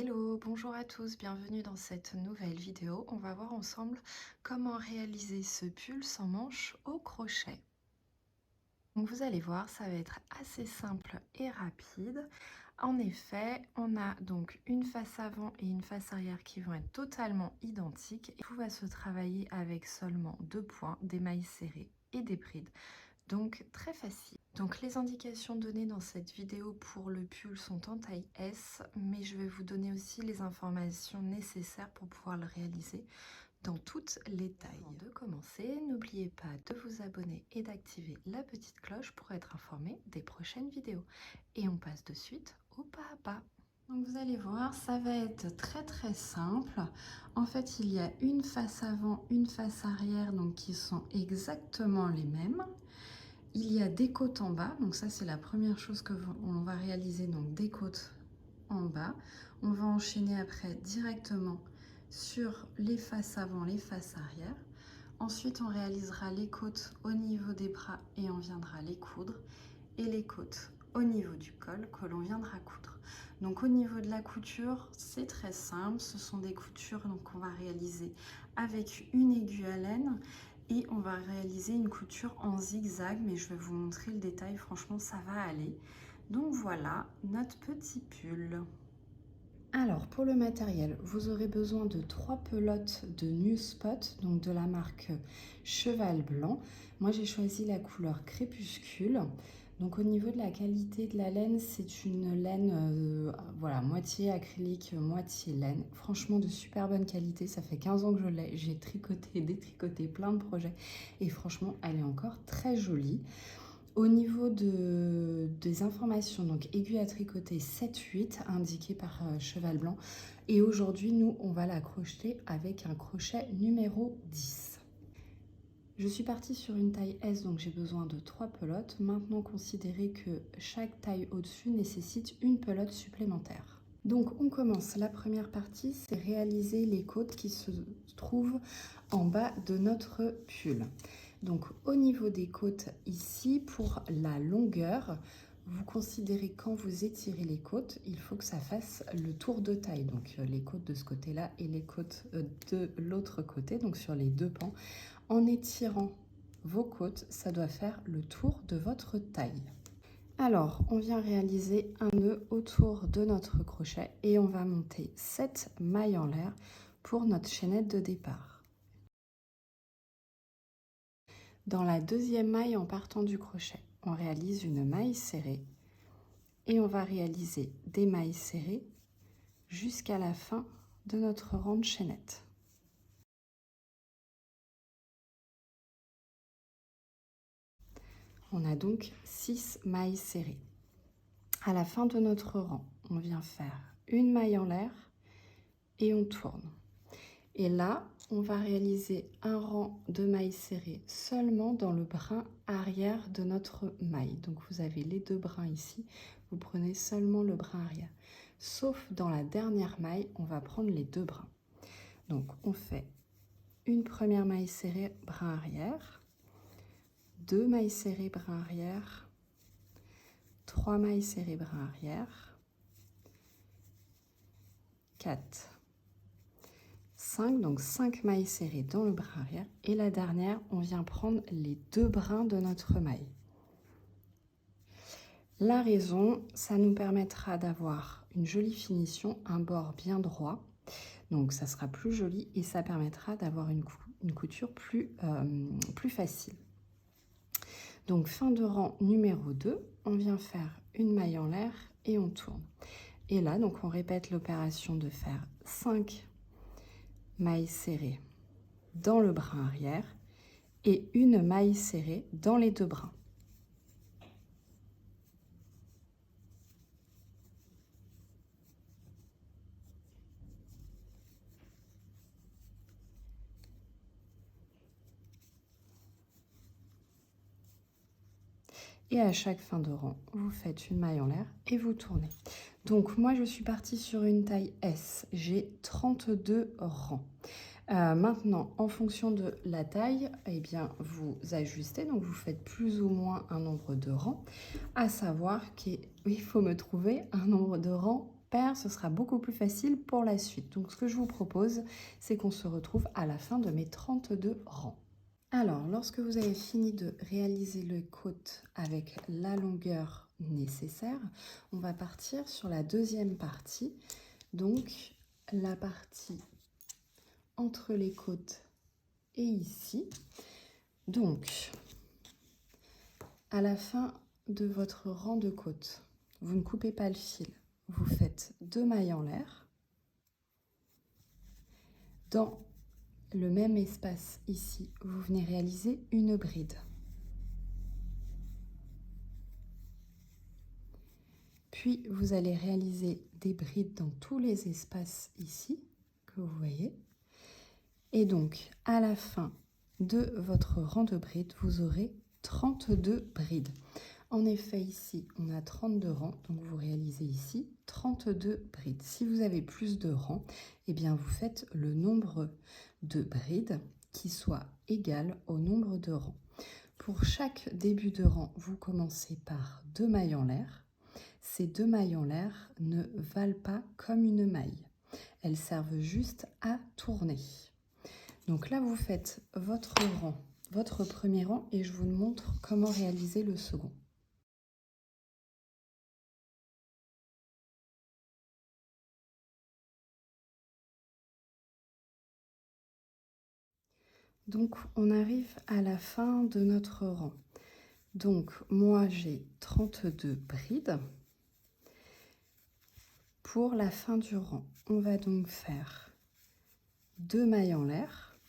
Hello, bonjour à tous, bienvenue dans cette nouvelle vidéo. On va voir ensemble comment réaliser ce pull sans manches au crochet. Donc vous allez voir, ça va être assez simple et rapide. En effet, on a donc une face avant et une face arrière qui vont être totalement identiques. Et tout va se travailler avec seulement 2 points, des mailles serrées et des brides. Donc très facile. Donc les indications données dans cette vidéo pour le pull sont en taille S, mais je vais vous donner aussi les informations nécessaires pour pouvoir le réaliser dans toutes les tailles. Avant de commencer, n'oubliez pas de vous abonner et d'activer la petite cloche pour être informé des prochaines vidéos. Et on passe de suite au pas à pas. Donc vous allez voir, ça va être très simple. En fait, il y a une face avant, une face arrière, donc qui sont exactement les mêmes. Il y a des côtes en bas, donc ça c'est la première chose que on va réaliser, donc des côtes en bas. On va enchaîner après directement sur les faces avant, les faces arrière. Ensuite, on réalisera les côtes au niveau des bras et on viendra les coudre. Et les côtes au niveau du col que l'on viendra coudre. Donc au niveau de la couture, c'est très simple. Ce sont des coutures qu'on va réaliser avec une aiguille à laine. Et on va réaliser une couture en zigzag, mais je vais vous montrer le détail, franchement ça va aller. Donc voilà notre petit pull. Alors pour le matériel, vous aurez besoin de 3 pelotes de New Spot, donc de la marque Cheval Blanc. Moi j'ai choisi la couleur crépuscule. Donc au niveau de la qualité de la laine, c'est une laine voilà, moitié acrylique, moitié laine. Franchement de super bonne qualité, ça fait 15 ans que je l'ai. J'ai tricoté, détricoté plein de projets et franchement elle est encore très jolie. Au niveau des informations, donc aiguille à tricoter 7-8 indiquée par Cheval Blanc. Et aujourd'hui, nous, on va la crocheter avec un crochet numéro 10. Je suis partie sur une taille S, donc j'ai besoin de 3 pelotes. Maintenant, considérez que chaque taille au-dessus nécessite une pelote supplémentaire. Donc, on commence. La première partie, c'est réaliser les côtes qui se trouvent en bas de notre pull. Donc, au niveau des côtes ici, pour la longueur, vous considérez quand vous étirez les côtes, il faut que ça fasse le tour de taille. Donc, les côtes de ce côté-là et les côtes de l'autre côté, donc sur les deux pans. En étirant vos côtes, ça doit faire le tour de votre taille. Alors, on vient réaliser un nœud autour de notre crochet et on va monter 7 mailles en l'air pour notre chaînette de départ. Dans la deuxième maille en partant du crochet, on réalise une maille serrée et on va réaliser des mailles serrées jusqu'à la fin de notre rang de chaînette. On a donc 6 mailles serrées. À la fin de notre rang, on vient faire une maille en l'air et on tourne. Et là, on va réaliser un rang de mailles serrées seulement dans le brin arrière de notre maille. Donc vous avez les deux brins ici, vous prenez seulement le brin arrière. Sauf dans la dernière maille, on va prendre les deux brins. Donc on fait une première maille serrée brin arrière, 2 mailles serrées brin arrière, 3 mailles serrées brin arrière, 4, 5, donc 5 mailles serrées dans le brin arrière. Et la dernière, on vient prendre les deux brins de notre maille. La raison, ça nous permettra d'avoir une jolie finition, un bord bien droit. Donc ça sera plus joli et ça permettra d'avoir une couture plus facile. Donc fin de rang numéro 2, on vient faire une maille en l'air et on tourne. Et là, donc on répète l'opération de faire 5 mailles serrées dans le brin arrière et une maille serrée dans les deux brins. Et à chaque fin de rang, vous faites une maille en l'air et vous tournez. Donc moi, je suis partie sur une taille S. J'ai 32 rangs. Maintenant, en fonction de la taille, eh bien, vous ajustez. Donc vous faites plus ou moins un nombre de rangs. À savoir qu'il faut me trouver un nombre de rangs paire, ce sera beaucoup plus facile pour la suite. Donc ce que je vous propose, c'est qu'on se retrouve à la fin de mes 32 rangs. Alors, lorsque vous avez fini de réaliser les côtes avec la longueur nécessaire, on va partir sur la deuxième partie, donc la partie entre les côtes et ici. Donc, à la fin de votre rang de côtes, vous ne coupez pas le fil, vous faites 2 mailles en l'air. Dans le même espace ici, vous venez réaliser une bride. Puis, vous allez réaliser des brides dans tous les espaces ici, que vous voyez. Et donc, à la fin de votre rang de brides, vous aurez 32 brides. En effet, ici, on a 32 rangs, donc vous réalisez ici 32 brides. Si vous avez plus de rangs, eh bien, vous faites le nombre de brides qui soit égal au nombre de rangs. Pour chaque début de rang, vous commencez par 2 mailles en l'air. Ces 2 mailles en l'air ne valent pas comme une maille. Elles servent juste à tourner. Donc là, vous faites votre rang, votre premier rang, et je vous montre comment réaliser le second. Donc, on arrive à la fin de notre rang. Donc, moi, j'ai 32 brides. Pour la fin du rang, on va donc faire 2 mailles en l'air.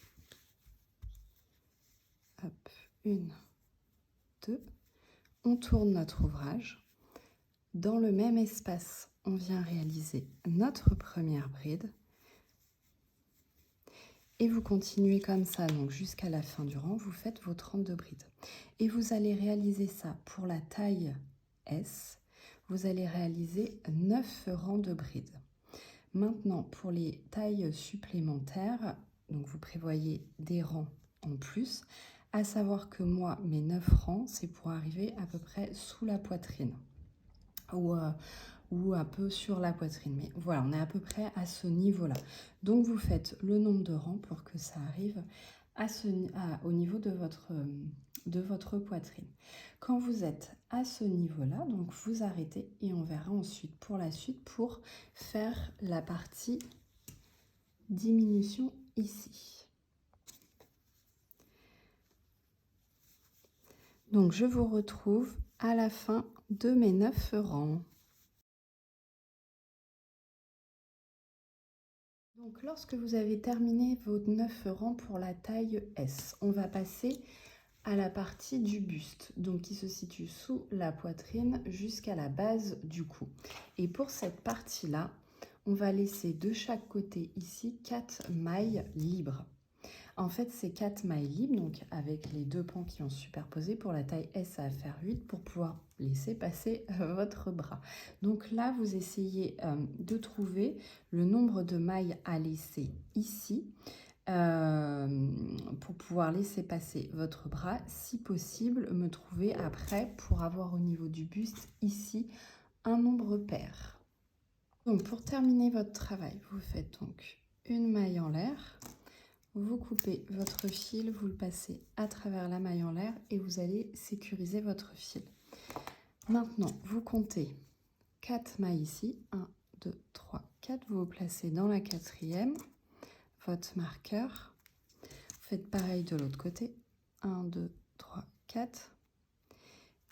Hop, 1, 2. On tourne notre ouvrage. Dans le même espace, on vient réaliser notre première bride. Et vous continuez comme ça, donc jusqu'à la fin du rang, vous faites vos 32 brides. Et vous allez réaliser ça pour la taille S. Vous allez réaliser 9 rangs de brides. Maintenant, pour les tailles supplémentaires, donc vous prévoyez des rangs en plus, à savoir que moi, mes 9 rangs, c'est pour arriver à peu près sous la poitrine. Ou un peu sur la poitrine. Mais voilà, on est à peu près à ce niveau-là. Donc, vous faites le nombre de rangs pour que ça arrive au niveau de votre poitrine. Quand vous êtes à ce niveau-là, donc vous arrêtez et on verra ensuite pour la suite pour faire la partie diminution ici. Donc, je vous retrouve à la fin de mes 9 rangs. Donc, lorsque vous avez terminé vos 9 rangs pour la taille S, on va passer à la partie du buste, donc qui se situe sous la poitrine jusqu'à la base du cou. Et pour cette partie-là, on va laisser de chaque côté ici 4 mailles libres. En fait, c'est 4 mailles libres, donc avec les 2 pans qui ont superposé. Pour la taille S, ça va faire 8 pour pouvoir laisser passer votre bras. Donc là, vous essayez de trouver le nombre de mailles à laisser ici pour pouvoir laisser passer votre bras. Si possible, me trouver après pour avoir au niveau du buste ici un nombre pair. Donc pour terminer votre travail, vous faites donc une maille en l'air. Vous coupez votre fil, vous le passez à travers la maille en l'air et vous allez sécuriser votre fil. Maintenant, vous comptez 4 mailles ici. 1, 2, 3, 4. Vous vous placez dans la 4e, votre marqueur. Vous faites pareil de l'autre côté. 1, 2, 3, 4.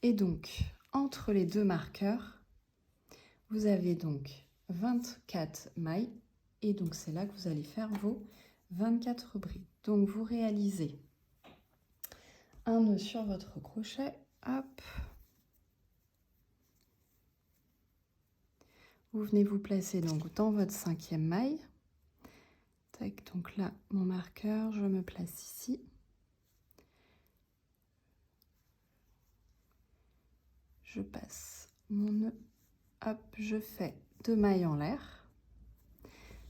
Et donc, entre les deux marqueurs, vous avez donc 24 mailles. Et donc, c'est là que vous allez faire vos 24 brides. Donc, vous réalisez un nœud sur votre crochet. Hop. Vous venez vous placer donc dans votre 5e maille. Tac, donc là, mon marqueur, je me place ici. Je passe mon nœud. Hop, je fais 2 mailles en l'air.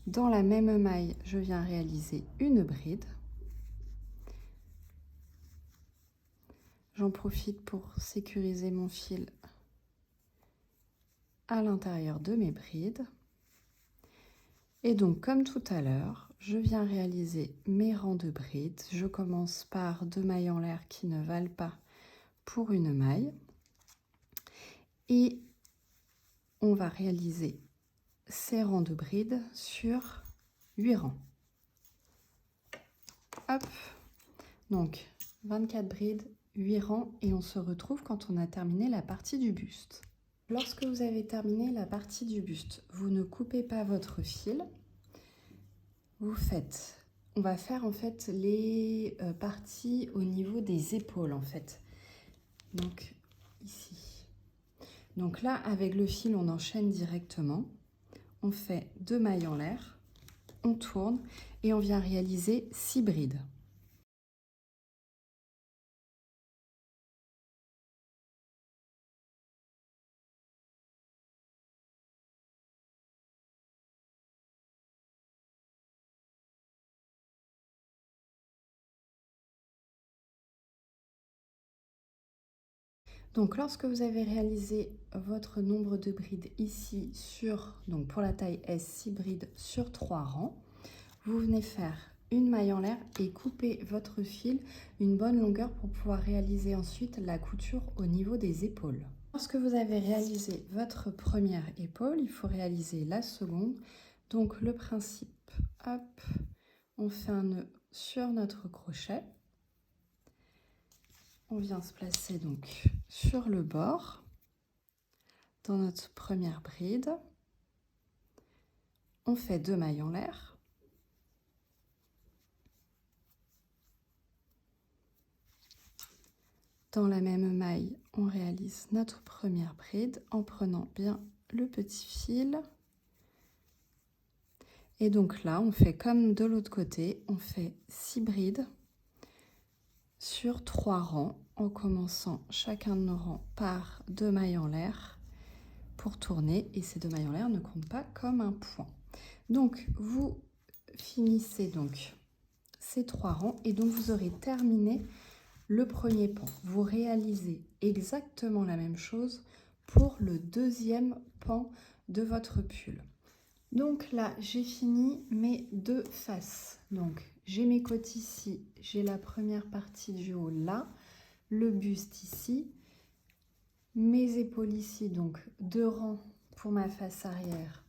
Dans la même maille, je viens réaliser une bride. J'en profite pour sécuriser mon fil à l'intérieur de mes brides. Et donc, comme tout à l'heure, je viens réaliser mes rangs de brides. Je commence par 2 mailles en l'air qui ne valent pas pour une maille. Et on va réaliser ces rangs de brides sur 8 rangs. Hop, donc 24 brides, 8 rangs, et on se retrouve quand on a terminé la partie du buste. Lorsque vous avez terminé la partie du buste, vous ne coupez pas votre fil. Vous faites, on va faire en fait les parties au niveau des épaules en fait. Donc ici. Donc là, avec le fil, on enchaîne directement. On fait 2 mailles en l'air, on tourne et on vient réaliser 6 brides. Donc lorsque vous avez réalisé votre nombre de brides ici sur, donc pour la taille S, 6 brides sur 3 rangs, vous venez faire une maille en l'air et couper votre fil une bonne longueur pour pouvoir réaliser ensuite la couture au niveau des épaules. Lorsque vous avez réalisé votre première épaule, il faut réaliser la seconde. Donc le principe, hop, on fait un nœud sur notre crochet. On vient se placer donc sur le bord dans notre première bride. On fait 2 mailles en l'air. Dans la même maille, on réalise notre première bride en prenant bien le petit fil. Et donc là, on fait comme de l'autre côté, on fait 6 brides sur 3 rangs en commençant chacun de nos rangs par 2 mailles en l'air pour tourner, et ces 2 mailles en l'air ne comptent pas comme un point. Donc vous finissez donc ces 3 rangs et donc vous aurez terminé le premier pan. Vous réalisez exactement la même chose pour le deuxième pan de votre pull. Donc là, j'ai fini mes 2 faces. Donc j'ai mes côtes ici, j'ai la première partie du haut là, le buste ici, mes épaules ici, donc 2 rangs pour ma face arrière,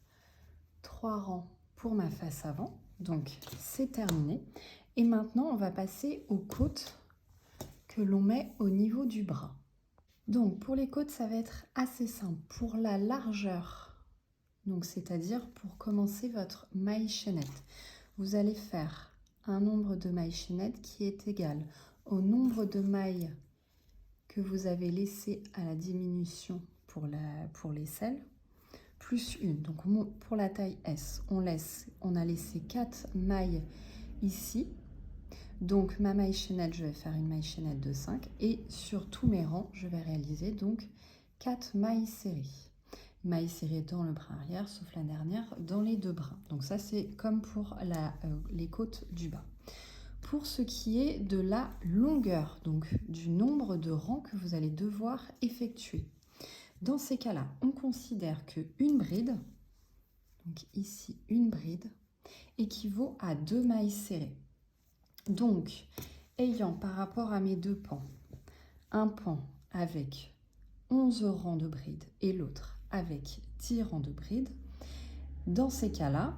3 rangs pour ma face avant. Donc c'est terminé. Et maintenant, on va passer aux côtes que l'on met au niveau du bras. Donc pour les côtes, ça va être assez simple. Pour la largeur, donc c'est-à-dire pour commencer votre maille chaînette, vous allez faire un nombre de mailles chaînettes qui est égal au nombre de mailles que vous avez laissé à la diminution pour l'aisselle, plus une. Donc pour la taille S, on a laissé 4 mailles ici. Donc ma maille chaînette, je vais faire une maille chaînette de 5 et sur tous mes rangs, je vais réaliser donc 4 mailles serrées. Mailles serrées dans le bras arrière, sauf la dernière, dans les 2 bras. Donc ça, c'est comme pour les côtes du bas. Pour ce qui est de la longueur, donc du nombre de rangs que vous allez devoir effectuer. Dans ces cas-là, on considère qu'une bride, donc ici une bride, équivaut à 2 mailles serrées. Donc, ayant par rapport à mes 2 pans, un pan avec 11 rangs de brides et l'autre avec 10 rangs de brides, dans ces cas-là,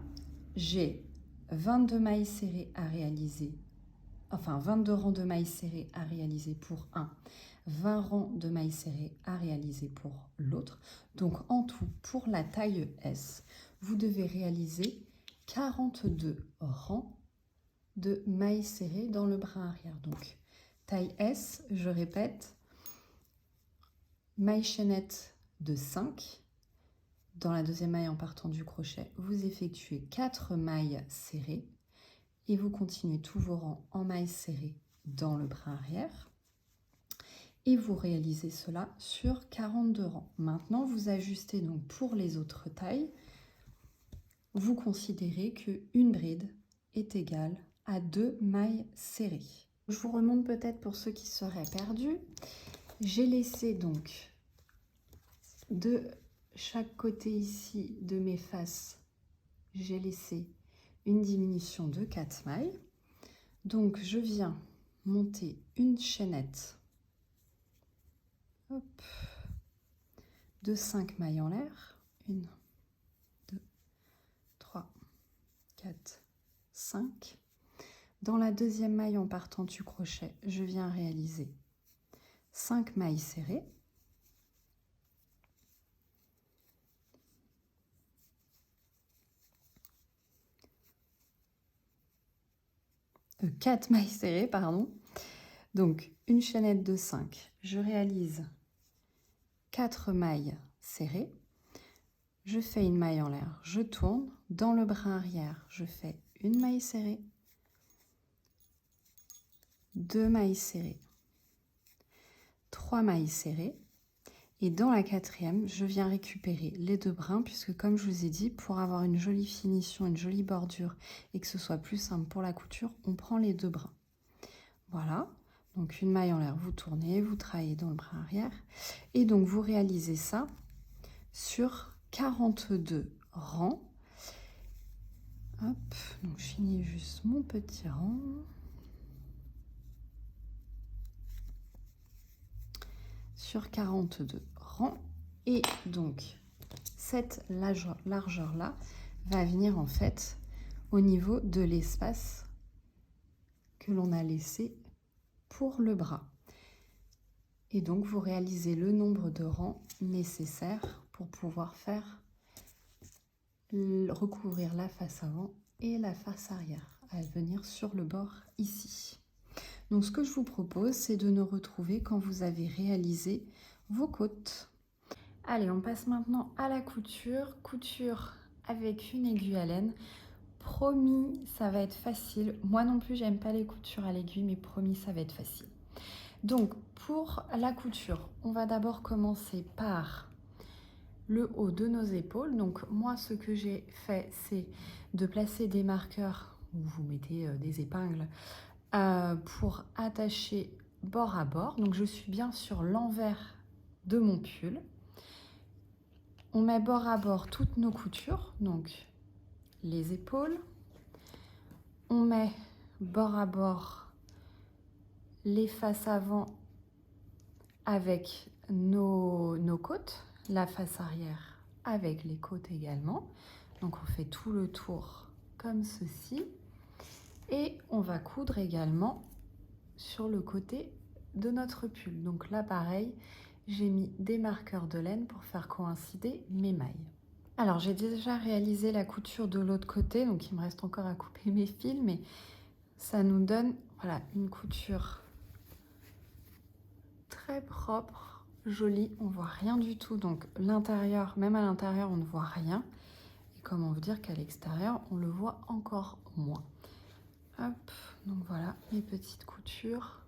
j'ai 22 mailles serrées à réaliser, enfin 22 rangs de mailles serrées à réaliser pour un, 20 rangs de mailles serrées à réaliser pour l'autre. Donc en tout, pour la taille S, vous devez réaliser 42 rangs de mailles serrées dans le bras arrière. Donc taille S, je répète, maille chaînette de 5. Dans la deuxième maille en partant du crochet, vous effectuez 4 mailles serrées et vous continuez tous vos rangs en mailles serrées dans le bras arrière. Et vous réalisez cela sur 42 rangs. Maintenant, vous ajustez donc pour les autres tailles. Vous considérez qu'une bride est égale à 2 mailles serrées. Je vous remonte peut-être pour ceux qui seraient perdus. J'ai laissé donc de chaque côté ici de mes faces j'ai laissé une diminution de 4 mailles. Donc je viens monter une chaînette, hop, de 5 mailles en l'air. 1, 2, 3, 4, 5. Dans la deuxième maille en partant du crochet, je viens réaliser 5 mailles serrées. 4 mailles serrées, pardon. Donc, une chaînette de 5, je réalise 4 mailles serrées. Je fais une maille en l'air, je tourne. Dans le brin arrière, je fais une maille serrée, 2 mailles serrées, 3 mailles serrées. Et dans la quatrième, je viens récupérer les 2 brins, puisque comme je vous ai dit, pour avoir une jolie finition, une jolie bordure, et que ce soit plus simple pour la couture, on prend les 2 brins. Voilà, donc une maille en l'air, vous tournez, vous travaillez dans le brin arrière, et donc vous réalisez ça sur 42 rangs. Hop, donc je finis juste mon petit rang. Sur 42 rangs, et donc cette largeur là va venir en fait au niveau de l'espace que l'on a laissé pour le bras, et donc vous réalisez le nombre de rangs nécessaires pour pouvoir faire recouvrir la face avant et la face arrière à venir sur le bord ici. Donc ce que je vous propose, c'est de nous retrouver quand vous avez réalisé vos côtes. Allez, on passe maintenant à la couture. Couture avec une aiguille à laine. Promis, ça va être facile. Moi non plus, j'aime pas les coutures à l'aiguille, mais promis, ça va être facile. Donc, pour la couture, on va d'abord commencer par le haut de nos épaules. Donc, moi, ce que j'ai fait, c'est de placer des marqueurs, où vous mettez des épingles, pour attacher bord à bord. Donc, je suis bien sur l'envers de mon pull. On met bord à bord toutes nos coutures, donc les épaules. On met bord à bord les faces avant avec nos côtes, la face arrière avec les côtes également. Donc on fait tout le tour comme ceci. Et on va coudre également sur le côté de notre pull. Donc là pareil, j'ai mis des marqueurs de laine pour faire coïncider mes mailles. Alors j'ai déjà réalisé la couture de l'autre côté, donc il me reste encore à couper mes fils, mais ça nous donne voilà, une couture très propre, jolie, on voit rien du tout. Donc l'intérieur, même à l'intérieur, on ne voit rien. Et comment vous dire qu'à l'extérieur, on le voit encore moins. Hop, donc voilà mes petites coutures.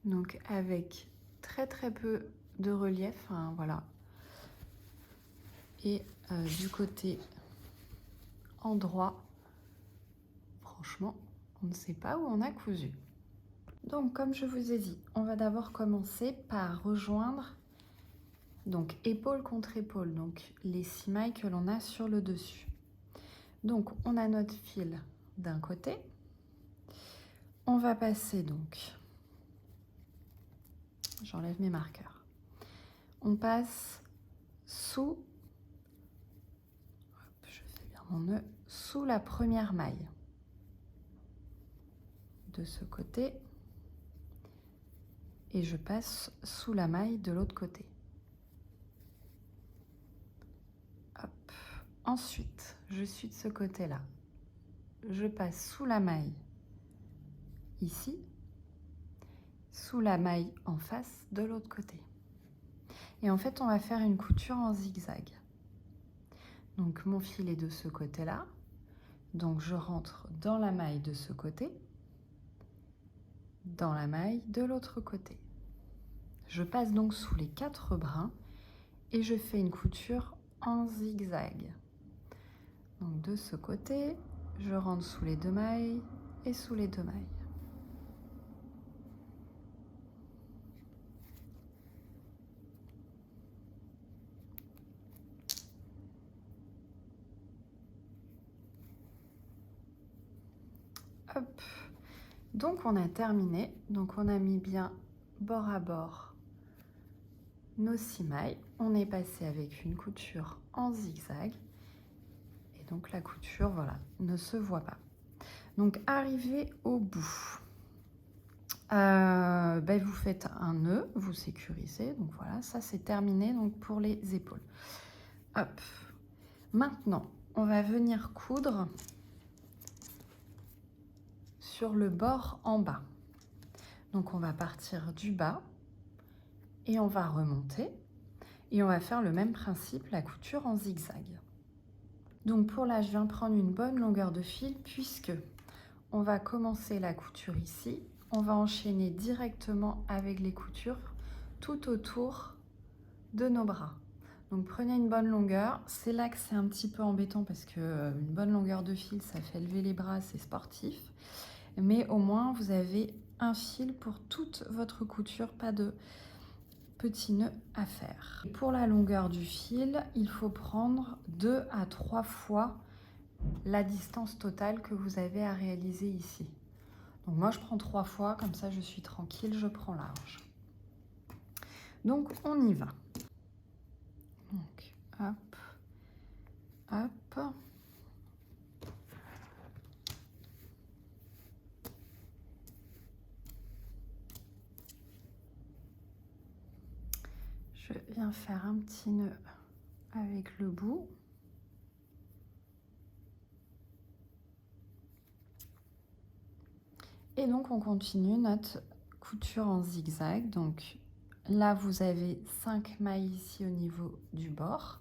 Donc avec très peu de relief, hein, voilà. Et du côté endroit, franchement, on ne sait pas où on a cousu. Donc, comme je vous ai dit, on va d'abord commencer par rejoindre donc épaule contre épaule, donc les 6 mailles que l'on a sur le dessus. Donc, on a notre fil d'un côté. On va passer donc, j'enlève mes marqueurs. On passe sous, hop, je fais bien mon nœud, sous la première maille de ce côté. Et je passe sous la maille de l'autre côté. Hop. Ensuite, je suis de ce côté-là. Je passe sous la maille ici, sous la maille en face de l'autre côté. Et en fait, on va faire une couture en zigzag. Donc, mon fil est de ce côté-là. Donc, je rentre dans la maille de ce côté, dans la maille de l'autre côté. Je passe donc sous les 4 brins et je fais une couture en zigzag. Donc de ce côté, je rentre sous les 2 mailles et sous les 2 mailles. Hop. Donc on a terminé. Donc on a mis bien bord à bord nos 6 mailles. On est passé avec une couture en zigzag. Et donc la couture, voilà, ne se voit pas. Donc arrivé au bout. Vous faites un nœud, vous sécurisez. Donc voilà, ça c'est terminé donc pour les épaules. Hop. Maintenant, on va venir coudre sur le bord en bas. Donc on va partir du bas et on va remonter et on va faire le même principe, la couture en zigzag. Donc pour là, je viens prendre une bonne longueur de fil puisque on va commencer la couture ici. On va enchaîner directement avec les coutures tout autour de nos bras. Donc prenez une bonne longueur. C'est là que c'est un petit peu embêtant parce que une bonne longueur de fil, ça fait lever les bras, c'est sportif. Mais au moins, vous avez un fil pour toute votre couture, pas de petits nœuds à faire. Et pour la longueur du fil, il faut prendre 2 à 3 fois la distance totale que vous avez à réaliser ici. Donc moi, je prends 3 fois, comme ça je suis tranquille, je prends large. Donc on y va. Donc hop, hop. Je viens faire un petit nœud avec le bout. Et donc on continue notre couture en zigzag. Donc là vous avez 5 mailles ici au niveau du bord.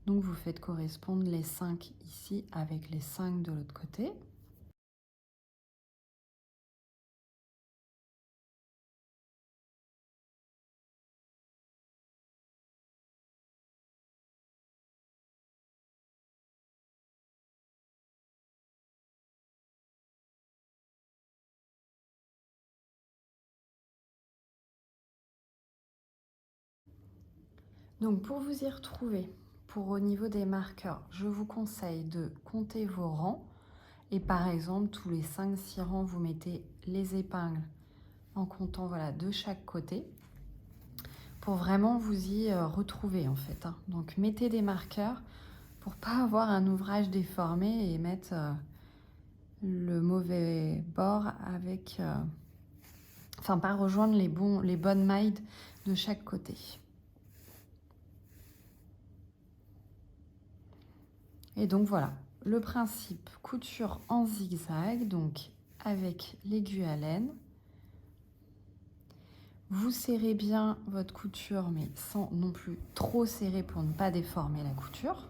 Donc vous faites correspondre les 5 ici avec les 5 de l'autre côté. Donc pour vous y retrouver, pour au niveau des marqueurs, je vous conseille de compter vos rangs. Et par exemple, tous les 5-6 rangs, vous mettez les épingles en comptant voilà, de chaque côté pour vraiment vous y retrouver en fait. Donc mettez des marqueurs pour pas avoir un ouvrage déformé et mettre le mauvais bord avec... enfin, pas rejoindre les bonnes mailles de chaque côté. Et donc voilà, le principe couture en zigzag, donc avec l'aiguille à laine. Vous serrez bien votre couture, mais sans non plus trop serrer pour ne pas déformer la couture.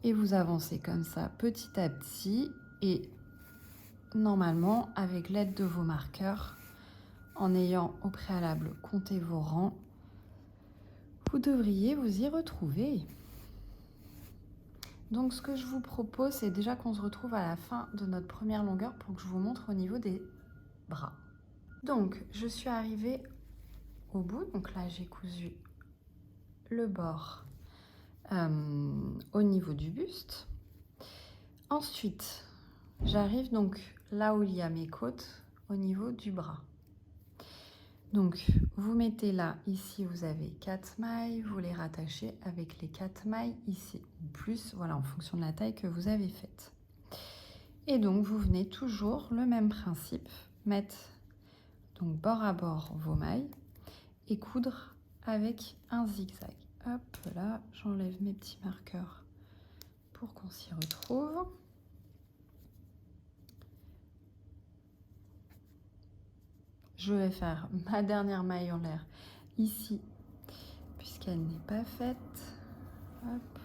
Et vous avancez comme ça petit à petit et normalement avec l'aide de vos marqueurs, en ayant au préalable compté vos rangs, vous devriez vous y retrouver. Donc ce que je vous propose, c'est déjà qu'on se retrouve à la fin de notre première longueur pour que je vous montre au niveau des bras. Donc je suis arrivée au bout, donc là j'ai cousu le bord au niveau du buste. Ensuite, j'arrive donc là où il y a mes côtes, au niveau du bras. Donc, vous mettez là, ici, vous avez 4 mailles, vous les rattachez avec les 4 mailles ici, ou plus, voilà, en fonction de la taille que vous avez faite. Et donc, vous venez toujours le même principe, mettre donc bord à bord vos mailles et coudre avec un zigzag. Hop là, j'enlève mes petits marqueurs pour qu'on s'y retrouve. Je vais faire ma dernière maille en l'air ici, puisqu'elle n'est pas faite. Hop.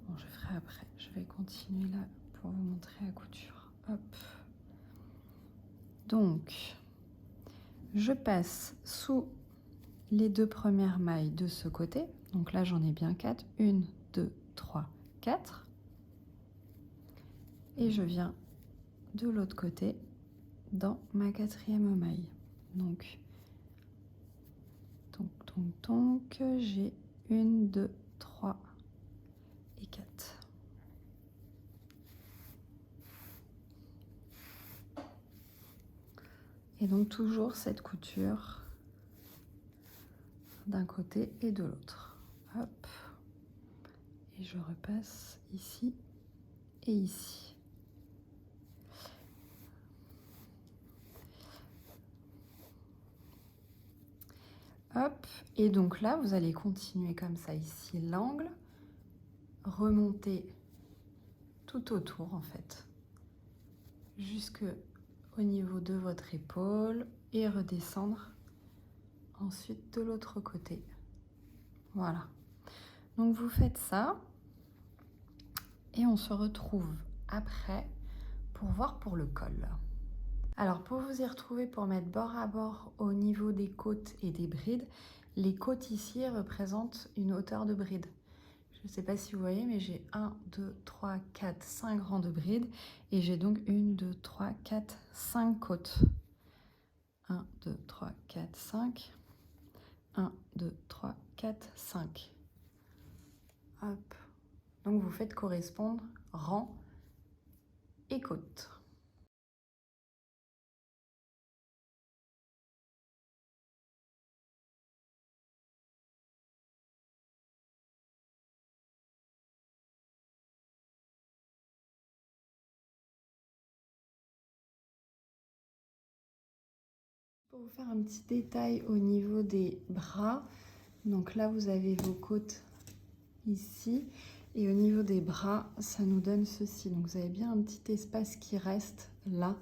Bon, je ferai après. Je vais continuer là pour vous montrer la couture. Hop. Donc, je passe sous les 2 premières mailles de ce côté. Donc là, j'en ai bien 4. 1, 2, 3, 4. Et je viens de l'autre côté dans ma 4e maille. Donc, j'ai 1, 2, 3 et 4. Et donc toujours cette couture d'un côté et de l'autre. Hop. Et je repasse ici et ici. Hop. Et donc là, vous allez continuer comme ça ici l'angle, remonter tout autour en fait, jusque au niveau de votre épaule et redescendre ensuite de l'autre côté. Voilà. Donc vous faites ça et on se retrouve après pour voir pour le col. Alors pour vous y retrouver, pour mettre bord à bord au niveau des côtes et des brides, les côtes ici représentent une hauteur de bride. Je ne sais pas si vous voyez, mais j'ai 1, 2, 3, 4, 5 rangs de brides et j'ai donc 1, 2, 3, 4, 5 côtes. 1, 2, 3, 4, 5. 1, 2, 3, 4, 5. Hop. Donc vous faites correspondre rang et côte. Pour vous faire un petit détail au niveau des bras, donc là vous avez vos côtes ici et au niveau des bras ça nous donne ceci, donc vous avez bien un petit espace qui reste là.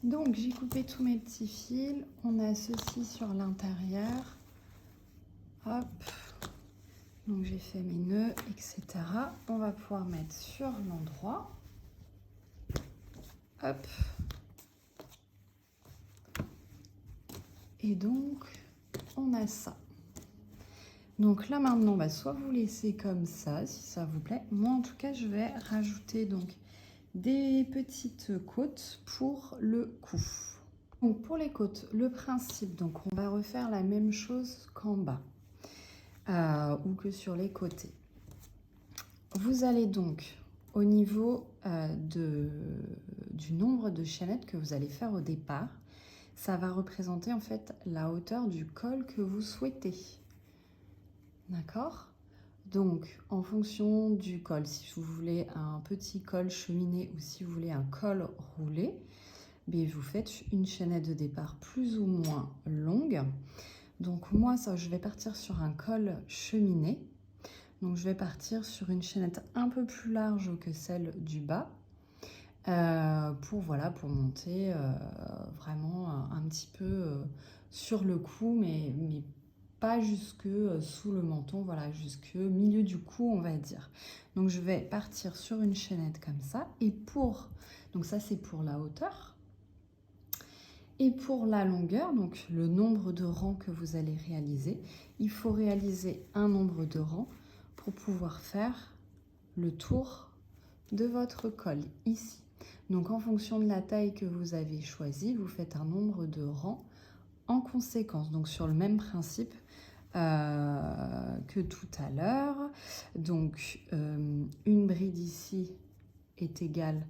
Donc j'ai coupé tous mes petits fils, on a ceci sur l'intérieur, hop, donc j'ai fait mes nœuds, etc. On va pouvoir mettre sur l'endroit, hop. Et donc, on a ça. Donc là maintenant, bah, soit vous laissez comme ça, si ça vous plaît. Moi en tout cas, je vais rajouter donc des petites côtes pour le cou. Donc pour les côtes, le principe, donc on va refaire la même chose qu'en bas ou que sur les côtés. Vous allez donc au niveau du nombre de chaînettes que vous allez faire au départ, ça va représenter en fait la hauteur du col que vous souhaitez. D'accord? Donc, en fonction du col, si vous voulez un petit col cheminé ou si vous voulez un col roulé, bien, vous faites une chaînette de départ plus ou moins longue. Donc moi, ça, je vais partir sur un col cheminé. Donc je vais partir sur une chaînette un peu plus large que celle du bas. Pour monter vraiment un petit peu sur le cou, mais pas jusque sous le menton, voilà, jusque milieu du cou, on va dire. Donc je vais partir sur une chaînette comme ça, et donc ça c'est pour la hauteur, et pour la longueur, donc le nombre de rangs que vous allez réaliser, il faut réaliser un nombre de rangs pour pouvoir faire le tour de votre col ici. Donc en fonction de la taille que vous avez choisie, vous faites un nombre de rangs en conséquence. Donc sur le même principe que tout à l'heure. Donc une bride ici est égale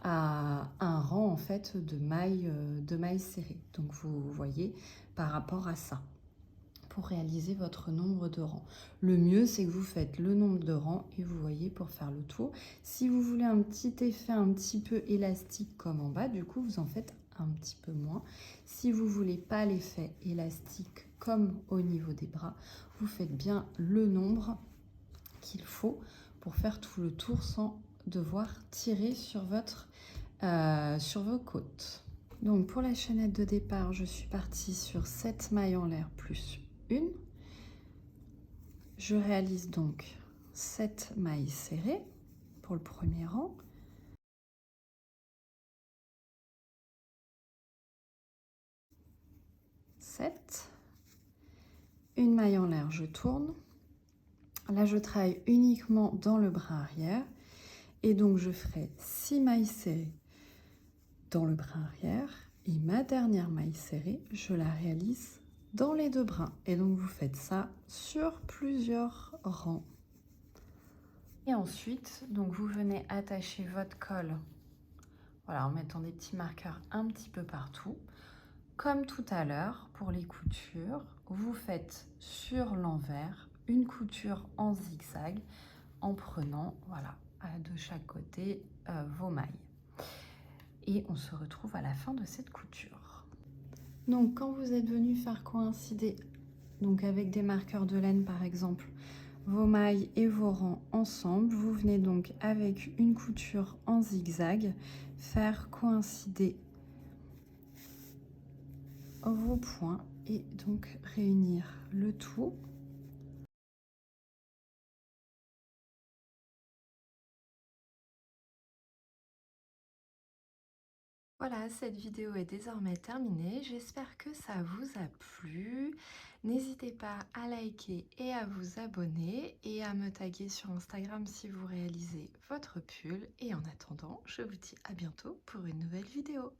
à un rang en fait de mailles serrées. Donc vous voyez par rapport à ça, pour réaliser votre nombre de rangs. Le mieux, c'est que vous faites le nombre de rangs et vous voyez pour faire le tour. Si vous voulez un petit effet un petit peu élastique comme en bas, du coup, vous en faites un petit peu moins. Si vous voulez pas l'effet élastique comme au niveau des bras, vous faites bien le nombre qu'il faut pour faire tout le tour sans devoir tirer sur vos côtes. Donc pour la chaînette de départ, je suis partie sur 7 mailles en l'air plus une. Je réalise donc 7 mailles serrées pour le premier rang. Une maille en l'air, je tourne. Là, je travaille uniquement dans le bras arrière. Et donc, je ferai 6 mailles serrées dans le bras arrière. Et ma dernière maille serrée, je la réalise dans les deux bras. Et donc, vous faites ça sur plusieurs rangs. Et ensuite, donc vous venez attacher votre col, Voilà, en mettant des petits marqueurs un petit peu partout. Comme tout à l'heure, pour les coutures, vous faites sur l'envers une couture en zigzag en prenant, voilà, de chaque côté vos mailles. Et on se retrouve à la fin de cette couture. Donc, quand vous êtes venu faire coïncider, donc avec des marqueurs de laine par exemple, vos mailles et vos rangs ensemble, vous venez donc avec une couture en zigzag faire coïncider vos points et donc réunir le tout. Voilà, cette vidéo est désormais terminée. J'espère que ça vous a plu. N'hésitez pas à liker et à vous abonner et à me taguer sur Instagram si vous réalisez votre pull. Et en attendant, je vous dis à bientôt pour une nouvelle vidéo.